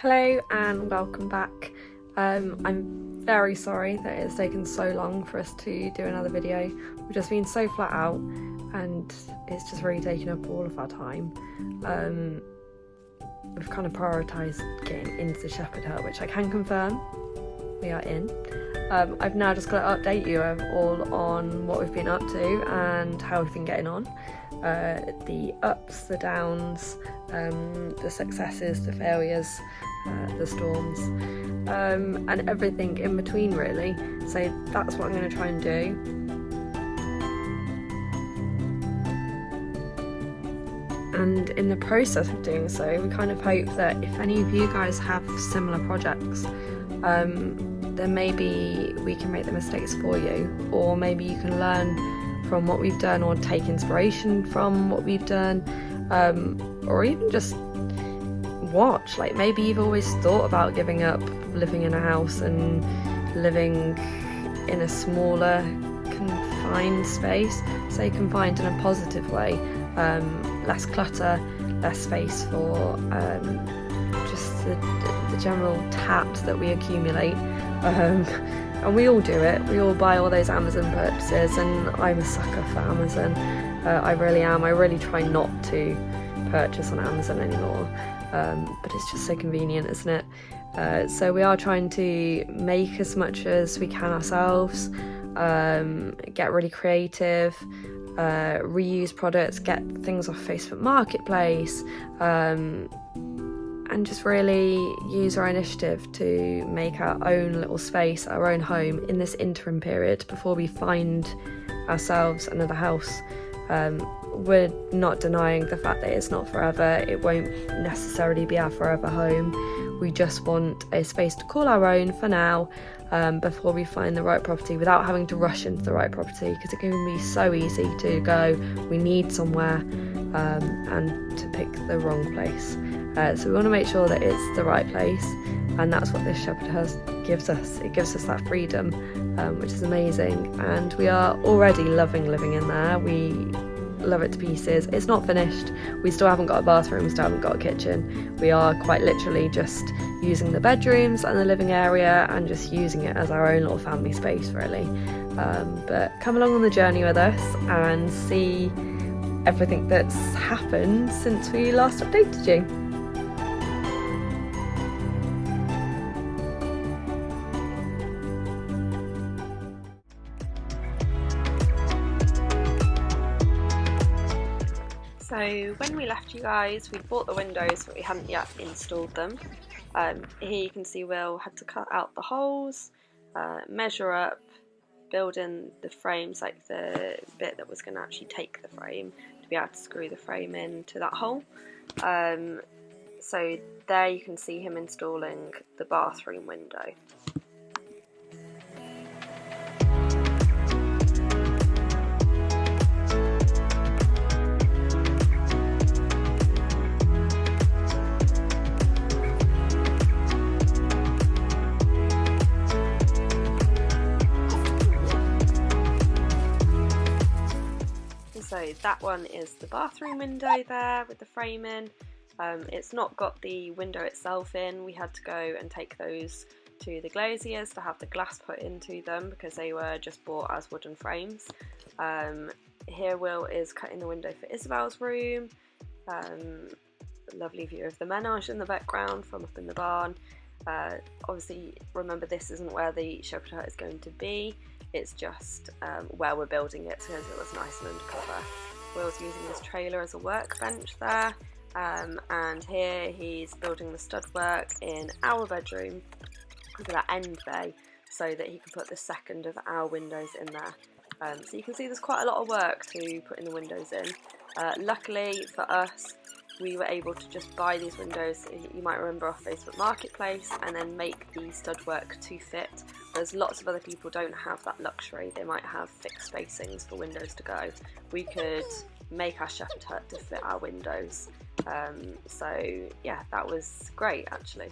Hello and welcome back. I'm very sorry that it's taken so long for us to do another video. We've just been so flat out and it's just really taken up all of our time. We've kind of prioritised getting into the shepherd hut, which I can confirm we are in. I've now just got to update you all on what we've been up to and how we've been getting on. The ups, the downs, the successes, the failures, the storms, and everything in between really. So that's what I'm going to try and do. And in the process of doing so, we kind of hope that if any of you guys have similar projects, then maybe we can make the mistakes for you, or maybe you can learn from what we've done or take inspiration from what we've done, or even just watch. Like, maybe you've always thought about giving up living in a house and living in a smaller confined space. Say confined in a positive way, less clutter, less space for just the general tat that we accumulate, and we all do it. We all buy all those Amazon purchases, and I'm a sucker for Amazon. I really am. I really try not to purchase on Amazon anymore, but it's just so convenient, isn't it? So we are trying to make as much as we can ourselves, get really creative, reuse products, get things off Facebook Marketplace, and just really use our initiative to make our own little space, our own home in this interim period before we find ourselves another house. We're not denying the fact that it's not forever. It won't necessarily be our forever home. We just want a space to call our own for now, before we find the right property, without having to rush into the right property, because it can be so easy to go, we need somewhere, and to pick the wrong place. So we want to make sure that it's the right place, and that's what this shepherd hut gives us. It gives us that freedom, which is amazing, and we are already loving living in there. We love it to pieces. It's not finished. We still haven't got a bathroom, we still haven't got a kitchen. We are quite literally just using the bedrooms and the living area and just using it as our own little family space really. But come along on the journey with us and see everything that's happened since we last updated you. So when we left you guys, we bought the windows, but we hadn't yet installed them. Here you can see Will had to cut out the holes, measure up, build in the frames, like the bit that was going to actually take the frame, to be able to screw the frame into that hole. So there you can see him installing the bathroom window. So that one is the bathroom window there with the frame in. It's not got the window itself in. We had to go and take those to the glaziers to have the glass put into them because they were just bought as wooden frames. Here Will is cutting the window for Isabel's room. Lovely view of the menage in the background from up in the barn. Obviously remember, this isn't where the shepherd hut is going to be. It's just where we're building it because it was nice and undercover. Will's using this trailer as a workbench there, and here he's building the stud-work in our bedroom with that end bay so that he can put the second of our windows in there. So you can see there's quite a lot of work to put in the windows in. Luckily for us, we were able to just buy these windows, you might remember, off Facebook Marketplace, and then make the stud work to fit, whereas lots of other people don't have that luxury. They might have fixed spacings for windows to go. We could make our shepherd hut to fit our windows. So yeah, that was great actually.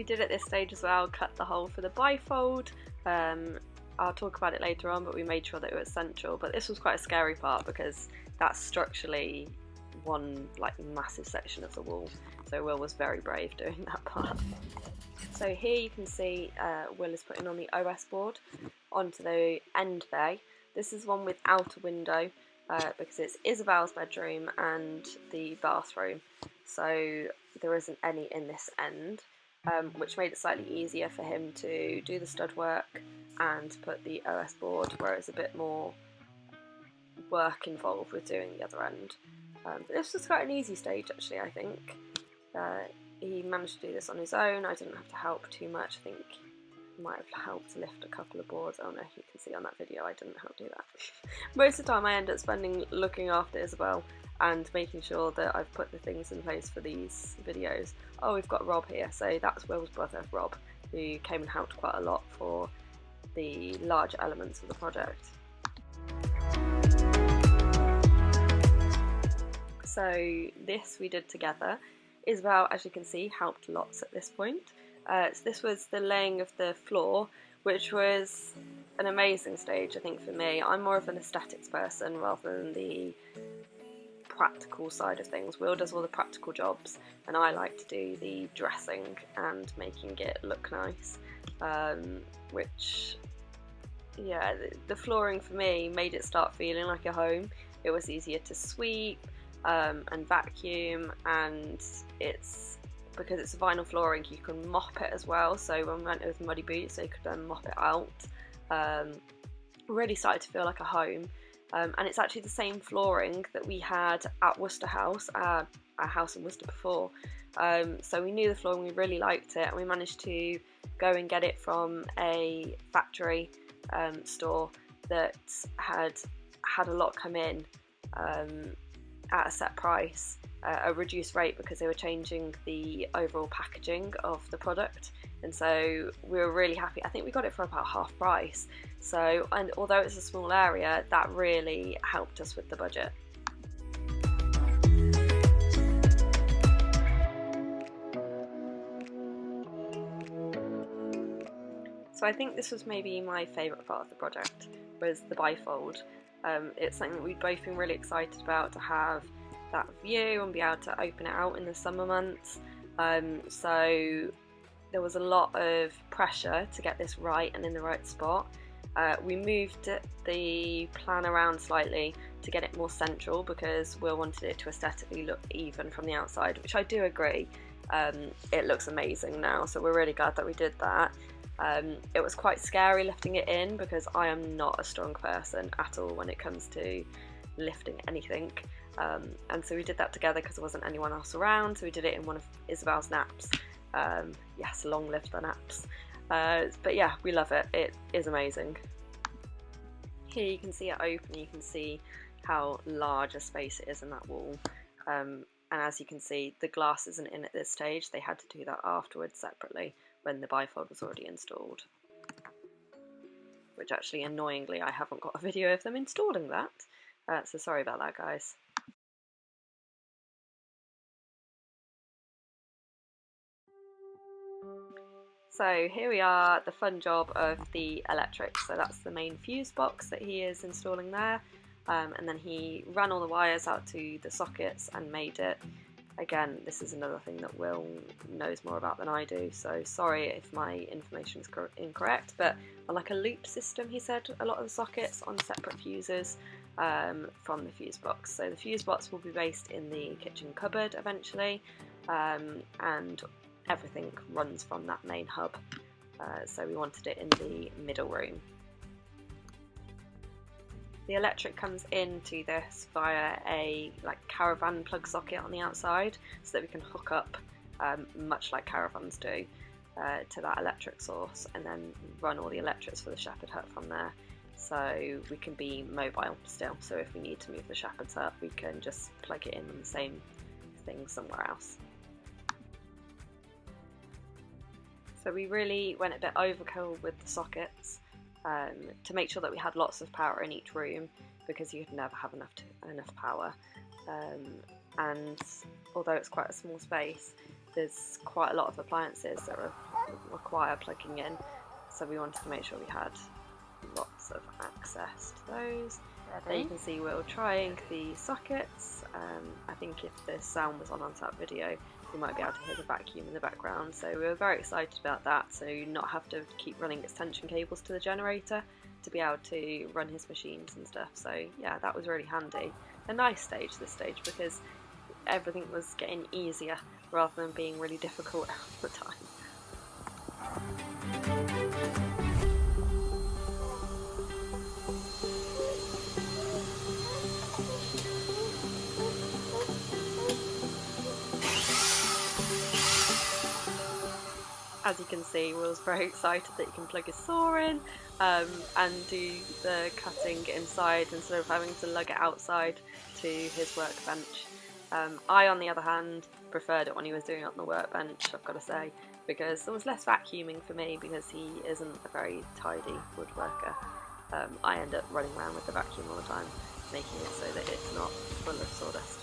did at this stage as well cut the hole for the bifold. I'll talk about it later on, but we made sure that it was central. But this was quite a scary part because that's structurally one like massive section of the wall, so Will was very brave doing that part. So here you can see Will is putting on the OS board onto the end bay. This is one without a window because it's Isabel's bedroom and the bathroom, so there isn't any in this end, which made it slightly easier for him to do the stud work and put the OS board where it's a bit more work involved with doing the other end. But this was quite an easy stage actually, I think. He managed to do this on his own. I didn't have to help too much. I think I might have helped to lift a couple of boards. Oh no, you can see on that video I didn't help do that. Most of the time I end up spending looking after Isabel and making sure that I've put the things in place for these videos. Oh, we've got Rob here, so that's Will's brother, Rob, who came and helped quite a lot for the large elements of the project. So this we did together. Isabel, as you can see, helped lots at this point. So this was the laying of the floor, which was an amazing stage, I think, for me. I'm more of an aesthetics person rather than the practical side of things. Will does all the practical jobs, and I like to do the dressing and making it look nice, which, yeah, the flooring for me made it start feeling like a home. It was easier to sweep and vacuum, and it's because it's vinyl flooring, you can mop it as well. So when we went with muddy boots, so you could then mop it out. Really started to feel like a home, and it's actually the same flooring that we had at Worcester House, our house in Worcester before. So we knew the flooring, we really liked it, and we managed to go and get it from a factory store that had a lot come in at a set price, a reduced rate, because they were changing the overall packaging of the product, and so we were really happy. I think we got it for about half price, so, and although it's a small area, that really helped us with the budget. So I think this was maybe my favourite part of the project, was the bifold. It's something that we've both been really excited about, to have that view and be able to open it out in the summer months. So there was a lot of pressure to get this right and in the right spot. We moved the plan around slightly to get it more central because Will wanted it to aesthetically look even from the outside, which I do agree. It looks amazing now, so we're really glad that we did that. It was quite scary lifting it in because I am not a strong person at all when it comes to lifting anything, and so we did that together because there wasn't anyone else around, so we did it in one of Isabel's naps. Yes, long live the naps. But yeah, we love it. It is amazing. Here you can see it open, you can see how large a space it is in that wall, and as you can see, the glass isn't in at this stage. They had to do that afterwards separately when the bifold was already installed, which actually annoyingly I haven't got a video of them installing that, so sorry about that, guys. So here we are, the fun job of the electrics. So that's the main fuse box that he is installing there, and then he ran all the wires out to the sockets and made it. Again, this is another thing that Will knows more about than I do, so sorry if my information is incorrect, but like a loop system, he said, a lot of the sockets on separate fuses from the fuse box. So the fuse box will be based in the kitchen cupboard eventually, and everything runs from that main hub, so we wanted it in the middle room. The electric comes into this via a caravan plug socket on the outside, so that we can hook up, much like caravans do, to that electric source, and then run all the electrics for the shepherd hut from there. So we can be mobile still, so if we need to move the shepherd's hut, we can just plug it in on the same thing somewhere else. So we really went a bit overkill with the sockets, to make sure that we had lots of power in each room, because you could never have enough power. And although it's quite a small space, there's quite a lot of appliances that require plugging in, so we wanted to make sure we had lots of access to those. There you can see we're trying the sockets. I think if the sound was on that video, you might be able to hear the vacuum in the background, so we were very excited about that, so not have to keep running extension cables to the generator to be able to run his machines and stuff. So yeah, that was really handy. A nice stage, this stage, because everything was getting easier rather than being really difficult all the time. As you can see, Will's very excited that he can plug his saw in and do the cutting inside instead of having to lug it outside to his workbench. I, on the other hand, preferred it when he was doing it on the workbench, I've got to say, because there was less vacuuming for me because he isn't a very tidy woodworker. I end up running around with the vacuum all the time, making it so that it's not full of sawdust.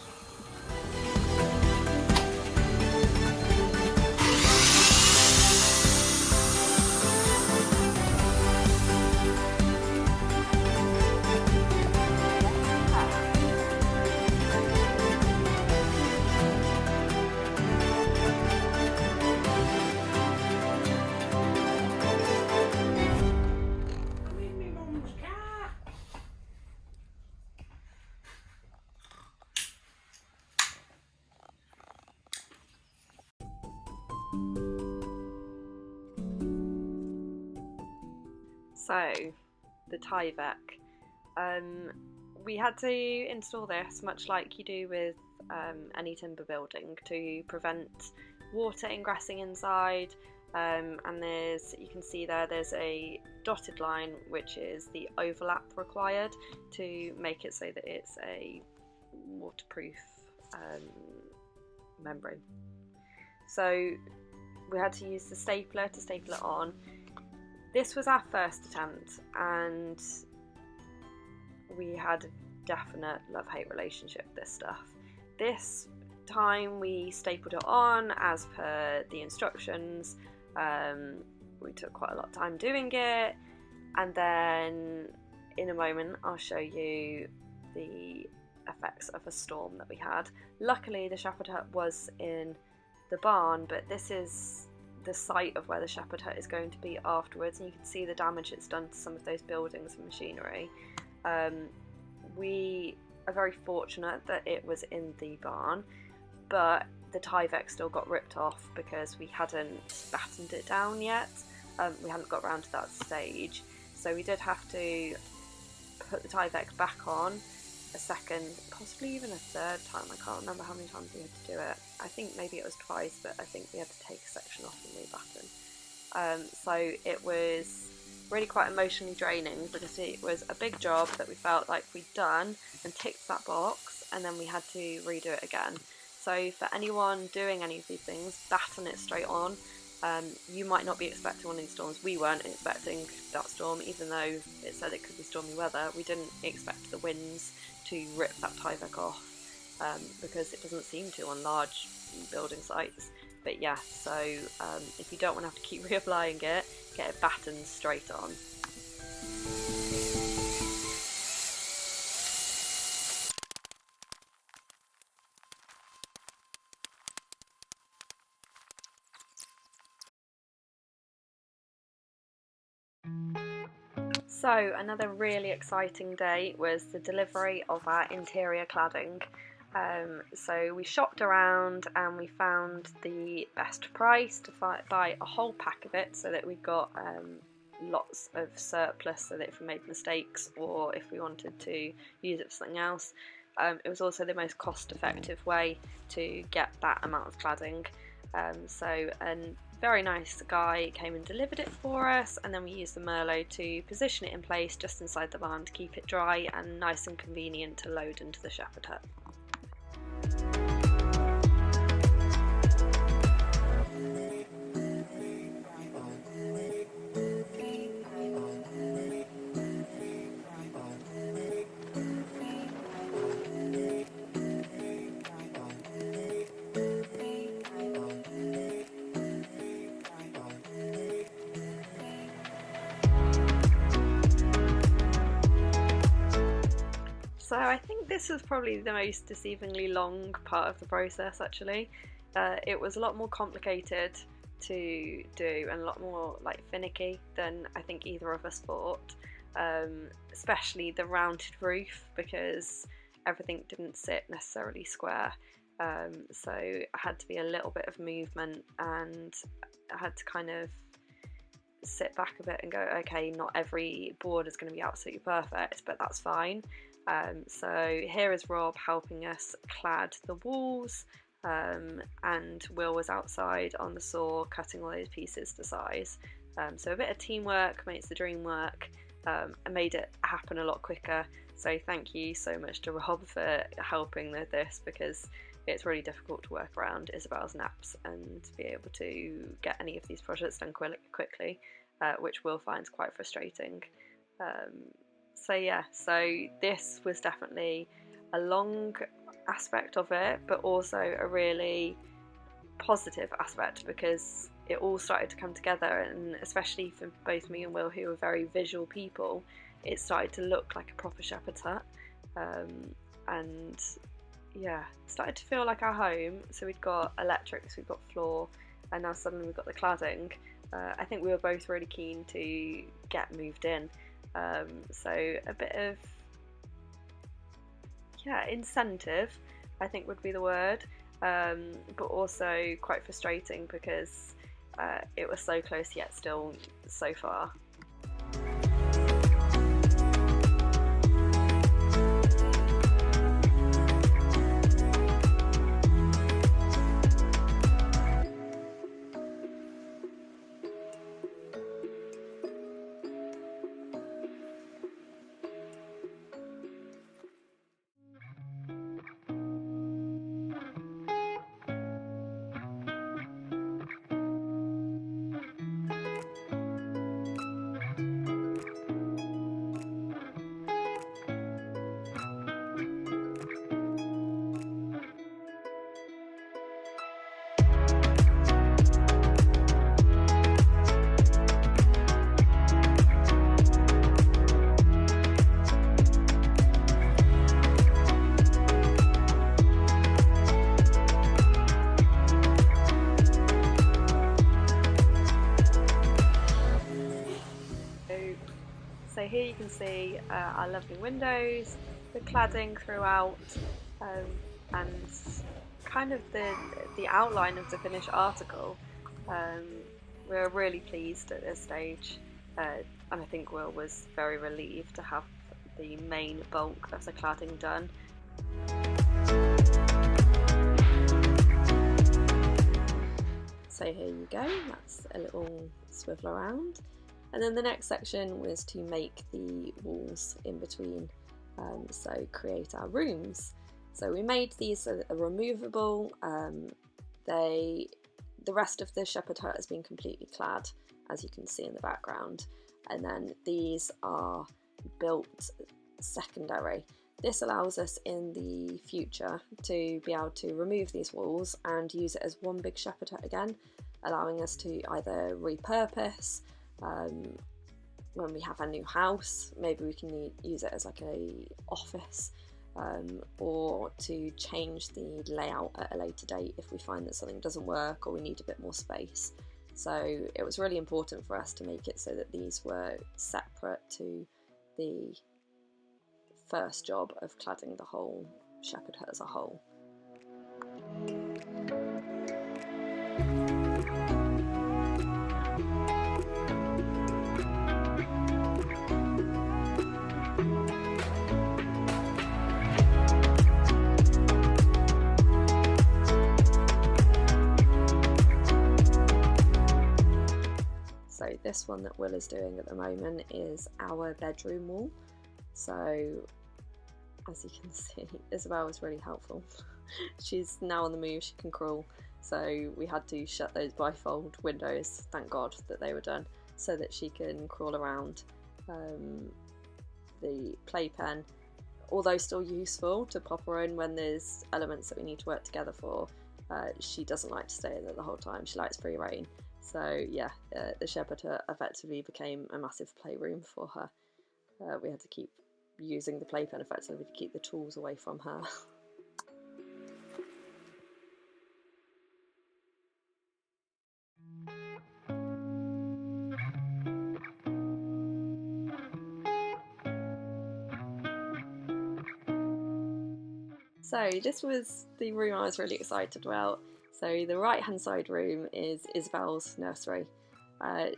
So, the Tyvek. We had to install this, much like you do with any timber building, to prevent water ingressing inside. And you can see there's a dotted line, which is the overlap required to make it so that it's a waterproof membrane. So we had to use the stapler to staple it on. This was our first attempt, and we had a definite love-hate relationship with this stuff. This time we stapled it on as per the instructions. We took quite a lot of time doing it, and then in a moment I'll show you the effects of a storm that we had. Luckily the shepherd hut was in the barn, but this is the site of where the shepherd hut is going to be afterwards, and you can see the damage it's done to some of those buildings and machinery. We are very fortunate that it was in the barn, but the Tyvek still got ripped off because we hadn't battened it down yet. We hadn't got around to that stage, so we did have to put the Tyvek back on a second, possibly even a third time. I can't remember how many times we had to do it. I think maybe it was twice, but I think we had to take a section off and re-batten. So it was really quite emotionally draining because it was a big job that we felt like we'd done and ticked that box, and then we had to redo it again. So for anyone doing any of these things, batten it straight on. You might not be expecting one of these storms. We weren't expecting that storm, even though it said it could be stormy weather. We didn't expect the winds to rip that Tyvek off because it doesn't seem to on large building sites. But yeah, so if you don't want to have to keep reapplying it, get it battened straight on. So another really exciting day was the delivery of our interior cladding. So we shopped around and we found the best price to buy a whole pack of it, so that we got lots of surplus, so that if we made mistakes or if we wanted to use it for something else. It was also the most cost-effective way to get that amount of cladding. So a very nice guy came and delivered it for us, and then we used the Merlot to position it in place just inside the barn to keep it dry and nice and convenient to load into the shepherd hut. So I think this was probably the most deceivingly long part of the process actually. It was a lot more complicated to do and a lot more like finicky than I think either of us thought, especially the rounded roof, because everything didn't sit necessarily square. So I had to be a little bit of movement, and I had to kind of sit back a bit and go, okay, not every board is going to be absolutely perfect, but that's fine. So here is Rob helping us clad the walls, and Will was outside on the saw cutting all those pieces to size. So a bit of teamwork makes the dream work, and made it happen a lot quicker. So thank you so much to Rob for helping with this, because it's really difficult to work around Isabel's naps and be able to get any of these projects done quickly, which Will finds quite frustrating. So yeah, so this was definitely a long aspect of it, but also a really positive aspect, because it all started to come together, and especially for both me and Will, who are very visual people, it started to look like a proper shepherd's hut, and yeah, started to feel like our home. So we'd got electrics, we've got floor, and now suddenly we've got the cladding. I think we were both really keen to get moved in, so a bit of incentive, I think would be the word, but also quite frustrating because it was so close yet still so far. So here you can see our lovely windows, the cladding throughout, and kind of the outline of the finished article. We're really pleased at this stage, and I think Will was very relieved to have the main bulk of the cladding done. So here you go, that's a little swivel around. And then the next section was to make the walls in between, so create our rooms. So we made these so that they're removable. The rest of the shepherd hut has been completely clad, as you can see in the background. And then these are built secondary. This allows us in the future to be able to remove these walls and use it as one big shepherd hut again, allowing us to either repurpose, when we have a new house, maybe we can use it as like a office, or to change the layout at a later date if we find that something doesn't work or we need a bit more space. So it was really important for us to make it so that these were separate to the first job of cladding the whole shepherd hut as a whole. So this one that Will is doing at the moment is our bedroom wall. So as you can see, Isabel was really helpful. She's now on the move, she can crawl. So we had to shut those bifold windows, thank God that they were done, so that she can crawl around. The playpen, although still useful to pop her in when there's elements that we need to work together for, she doesn't like to stay in there the whole time, she likes free reign. So yeah, the shepherd hut effectively became a massive playroom for her. We had to keep using the playpen effectively to keep the tools away from her. So this was the room I was really excited about. So the right hand side room is Isabel's nursery.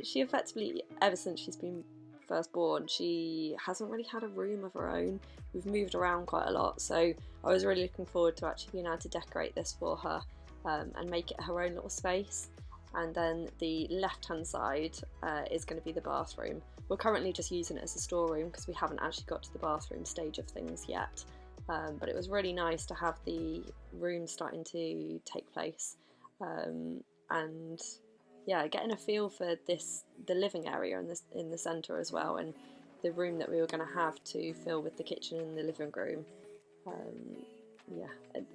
She effectively, ever since she's been first born, she hasn't really had a room of her own. We've moved around quite a lot, so I was really looking forward to actually being able to decorate this for her and make it her own little space. And then the left hand side is going to be the bathroom. We're currently just using it as a storeroom because we haven't actually got to the bathroom stage of things yet. But it was really nice to have the room starting to take place, and yeah, getting a feel for the living area in the centre as well, and the room that we were going to have to fill with the kitchen and the living room. Yeah,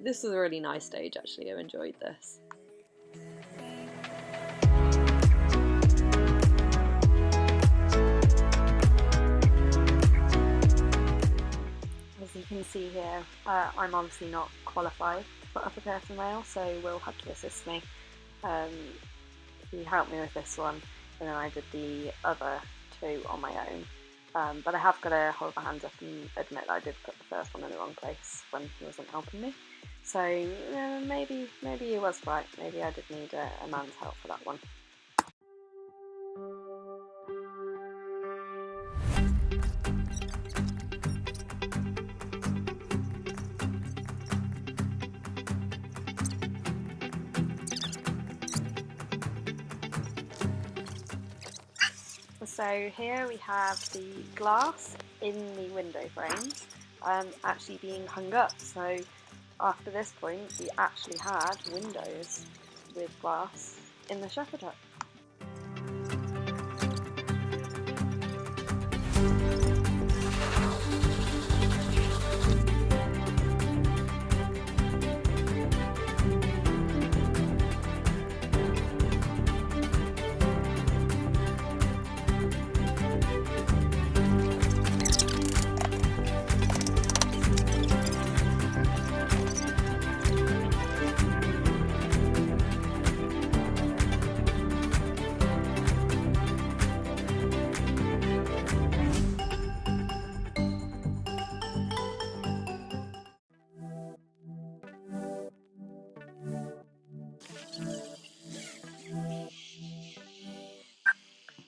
this was a really nice stage actually. I enjoyed this. As you can see here, I'm obviously not qualified to put up a curtain rail, so Will had to assist me. He helped me with this one, and then I did the other two on my own. But I have got to hold my hands up and admit that I did put the first one in the wrong place when he wasn't helping me. So maybe he was right. Maybe I did need a man's help for that one. So here we have the glass in the window frames actually being hung up. So after this point we actually had windows with glass in the shepherd hut.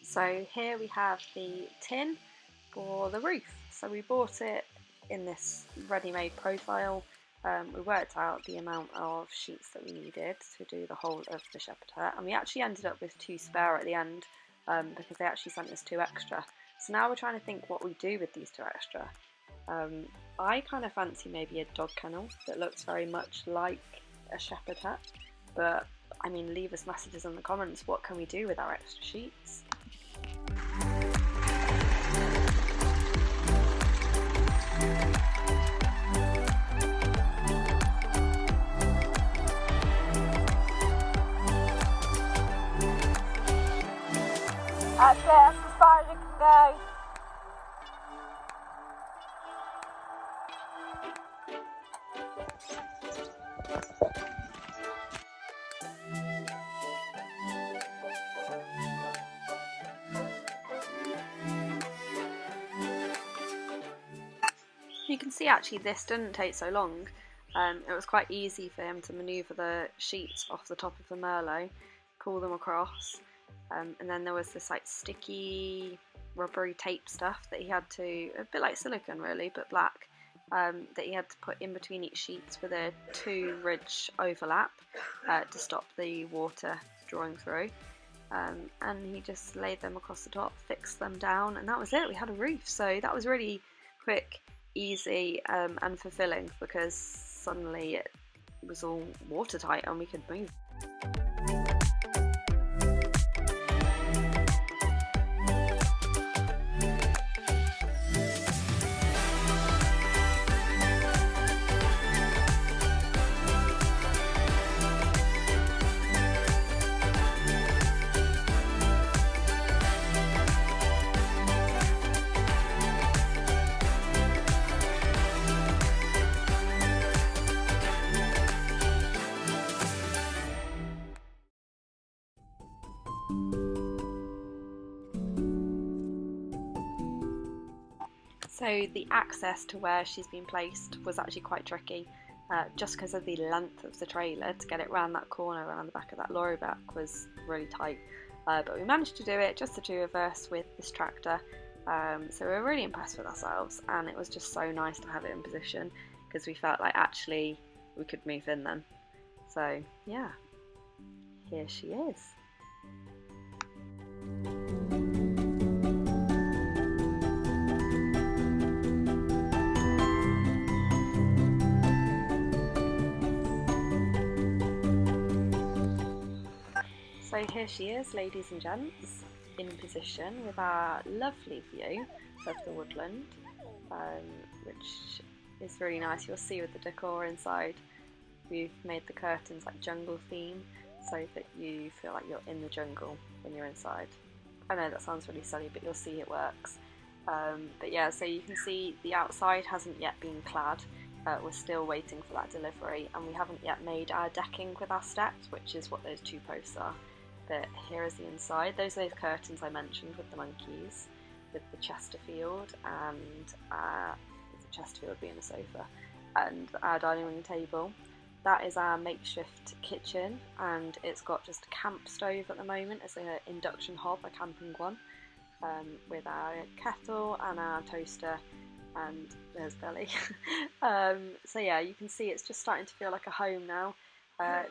So here we have the tin for the roof. So we bought it in this ready-made profile. We worked out the amount of sheets that we needed to do the whole of the shepherd hut, and we actually ended up with 2 spare at the end because they actually sent us 2 extra. So now we're trying to think what we do with these 2 extra. I kind of fancy maybe a dog kennel that looks very much like a shepherd hut, but I mean, leave us messages in the comments. What can we do with our extra sheets? That's it, that's as far as you can go. You can see actually this didn't take so long. It was quite easy for him to manoeuvre the sheets off the top of the Merlot, pull them across, and then there was this like sticky rubbery tape stuff that he had to, a bit like silicone really, but black, that he had to put in between each sheets with a 2-ridge overlap to stop the water drawing through. And he just laid them across the top, fixed them down, and that was it. We had a roof. So that was really quick, easy, and fulfilling, because suddenly it was all watertight and we could move. So the access to where she's been placed was actually quite tricky, just because of the length of the trailer. To get it round that corner, around the back of that lorry back, was really tight. But we managed to do it, just the two of us with this tractor. So we were really impressed with ourselves, and it was just so nice to have it in position because we felt like actually we could move in then. So yeah, here she is. So here she is, ladies and gents, in position with our lovely view of the woodland, which is really nice. You'll see with the decor inside, we've made the curtains like jungle theme so that you feel like you're in the jungle when you're inside. I know that sounds really silly, but you'll see it works. But yeah, so you can see the outside hasn't yet been clad. We're still waiting for that delivery, and we haven't yet made our decking with our steps, which is what those two posts are. But here is the inside. Those are those curtains I mentioned with the monkeys, with the Chesterfield, and the Chesterfield being a sofa, and our dining room table. That is our makeshift kitchen, and it's got just a camp stove at the moment as an induction hob, a camping one, with our kettle and our toaster, and there's Belly. So yeah, you can see it's just starting to feel like a home now.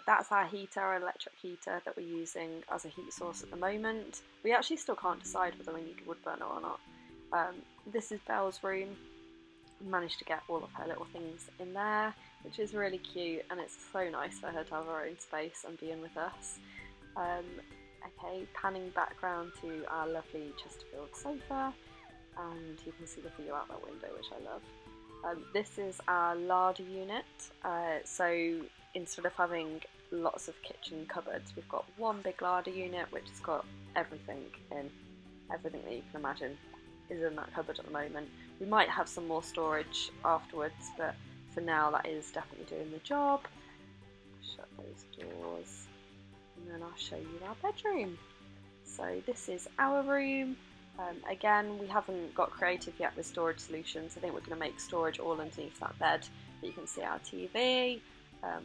That's our heater, our electric heater that we're using as a heat source at the moment. We actually still can't decide whether we need a wood burner or not. This is Belle's room. We managed to get all of her little things in there, which is really cute, and it's so nice for her to have her own space and be in with us. Okay, panning back round to our lovely Chesterfield sofa, and you can see the view out that window, which I love. This is our larder unit, so instead of having lots of kitchen cupboards, we've got one big larder unit which has got everything in. Everything that you can imagine is in that cupboard at the moment. We might have some more storage afterwards, but for now that is definitely doing the job. Shut those doors, and then I'll show you our bedroom. So this is our room. Again, we haven't got creative yet with storage solutions. I think we're going to make storage all underneath that bed. But you can see our TV,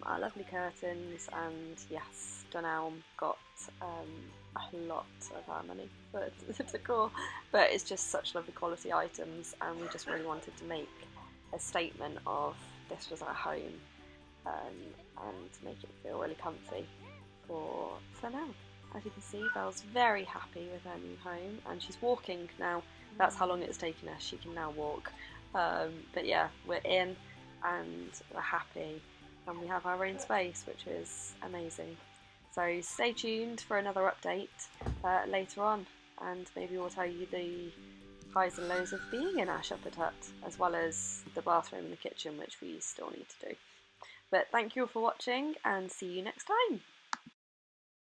our lovely curtains, and yes, Dunelm got a lot of our money for the decor, but it's just such lovely quality items, and we just really wanted to make a statement of this was our home, and make it feel really comfy for now. As you can see, Belle's very happy with her new home, and she's walking now. That's how long it's taken her. She can now walk. But yeah, we're in and we're happy, and we have our own space, which is amazing. So stay tuned for another update later on, and maybe we'll tell you the highs and lows of being in our shepherd hut, as well as the bathroom and the kitchen, which we still need to do. But thank you all for watching, and see you next time.